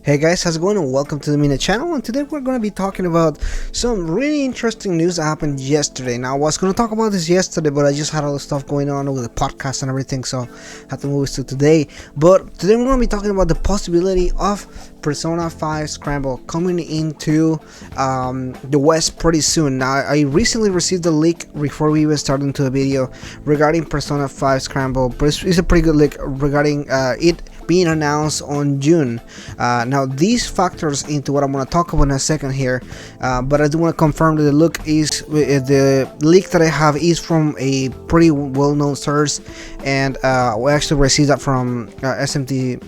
Hey guys, how's it going, and welcome to the Mina channel. And today we're going to be talking about some really interesting news that happened yesterday. Now I was going to talk about this yesterday, but I just had all the stuff going on with the podcast and everything, so I had to move it to today. But today we're going to be talking about the possibility of Persona 5 Scramble coming into the West pretty soon. Now I recently received a leak before we even started into the video regarding Persona 5 Scramble, but it's a pretty good leak regarding it being announced on June. Now these factors into what I'm going to talk about in a second here, but I do want to confirm that the leak that I have is from a pretty well-known source, and we actually received that from SMT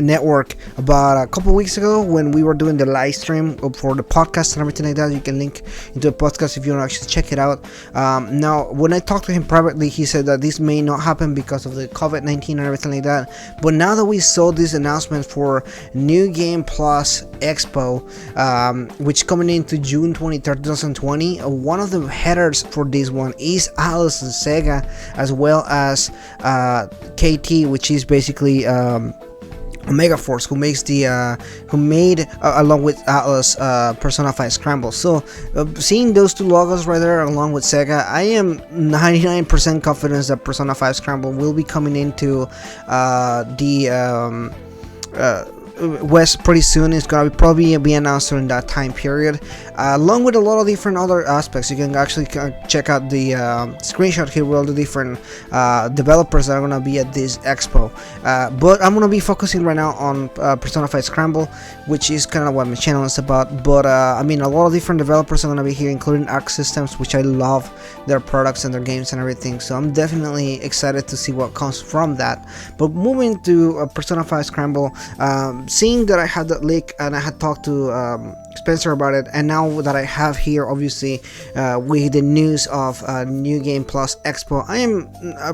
network about a couple weeks ago when we were doing the live stream for the podcast and everything like that. You can link into the podcast if you want to actually check it out. Now when I talked to him privately, he said that this may not happen because of the COVID-19 and everything like that, but now that we saw this announcement for New Game Plus Expo, which coming into June 23rd, 2020, one of the headers for this one is Atlus and Sega, as well as KT, which is basically Omega Force, who made along with Atlus Persona 5 Scramble. So seeing those two logos right there along with Sega, I am 99% confident that Persona 5 Scramble will be coming into the West pretty soon. It's gonna probably be announced during that time period, along with a lot of different other aspects. You can actually check out the screenshot here with all the different developers that are gonna be at this expo, but I'm gonna be focusing right now on Persona 5 Scramble, which is kind of what my channel is about. But I mean, a lot of different developers are gonna be here, including Arc Systems, which I love their products and their games and everything, so I'm definitely excited to see what comes from that. But moving to Persona 5 Scramble, seeing that I had that leak and I had talked to Spencer about it, and now that I have here obviously with the news of New Game Plus Expo, I am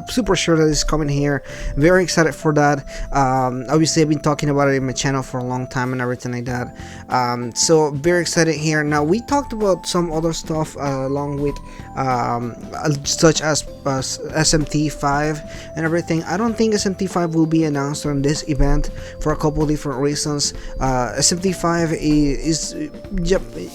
super sure that it's coming here. Very excited for that. Obviously I've been talking about it in my channel for a long time and everything like that, so very excited here. Now we talked about some other stuff along with such as SMT5 and everything. I don't think SMT5 will be announced on this event for a couple different reasons. SMT5 is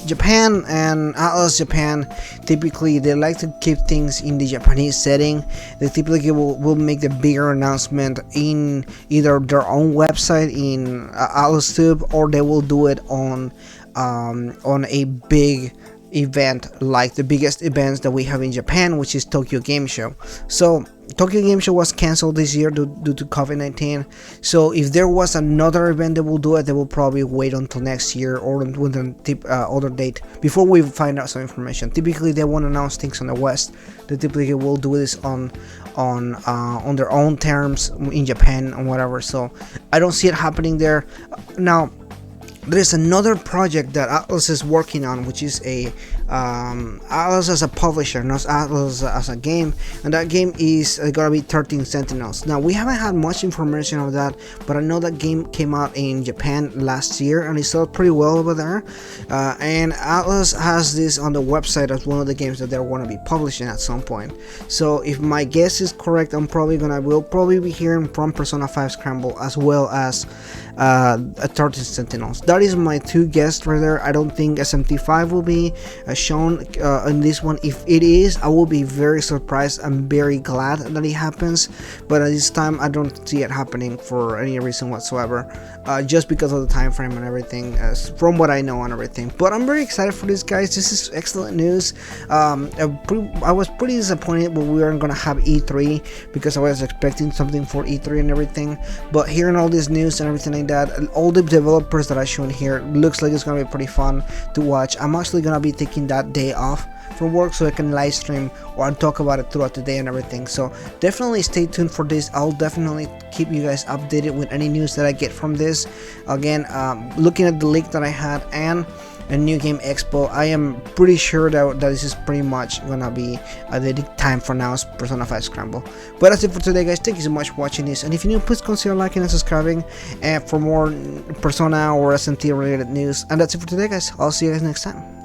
Japan and Atlus Japan. Typically they like to keep things in the Japanese setting. They typically will make the bigger announcement in either their own website in Atlus Tube, or they will do it on a big event like the biggest events that we have in Japan, which is Tokyo Game Show. So Tokyo Game Show was cancelled this year due to COVID-19. So if there was another event that will do it, they will probably wait until next year or with an other date before we find out some information. Typically they won't announce things on the West. They typically will do this on their own terms in Japan and whatever. So I don't see it happening there. Now there's another project that Atlus is working on, which is Atlus as a publisher, not Atlus as a game, and that game is gonna be 13 Sentinels. Now we haven't had much information on that, but I know that game came out in Japan last year and it sold pretty well over there, and Atlus has this on the website as one of the games that they're going to be publishing at some point. So if my guess is correct, we'll probably be hearing from Persona 5 Scramble as well as 13 Sentinels. That is my two guesses right there. I don't think SMT5 will be shown in this one. If it is, I will be very surprised. I'm very glad that it happens, but at this time I don't see it happening for any reason whatsoever, just because of the time frame and everything, from what I know and everything. But I'm very excited for this, guys. This is excellent news. I was pretty disappointed when we weren't gonna have E3, because I was expecting something for E3 and everything, but hearing all this news and everything like that, all the developers that I shown here, looks like it's gonna be pretty fun to watch. I'm actually gonna be taking that day off from work so I can live stream or talk about it throughout the day and everything. So definitely stay tuned for this. I'll definitely keep you guys updated with any news that I get from this. Again, looking at the leak that I had and a New Game Expo, I am pretty sure that this is pretty much gonna be the time for now, Persona 5 Scramble. But that's it for today, guys. Thank you so much for watching this, and if you're new, please consider liking and subscribing for more Persona or SMT related news. And that's it for today, guys. I'll see you guys next time.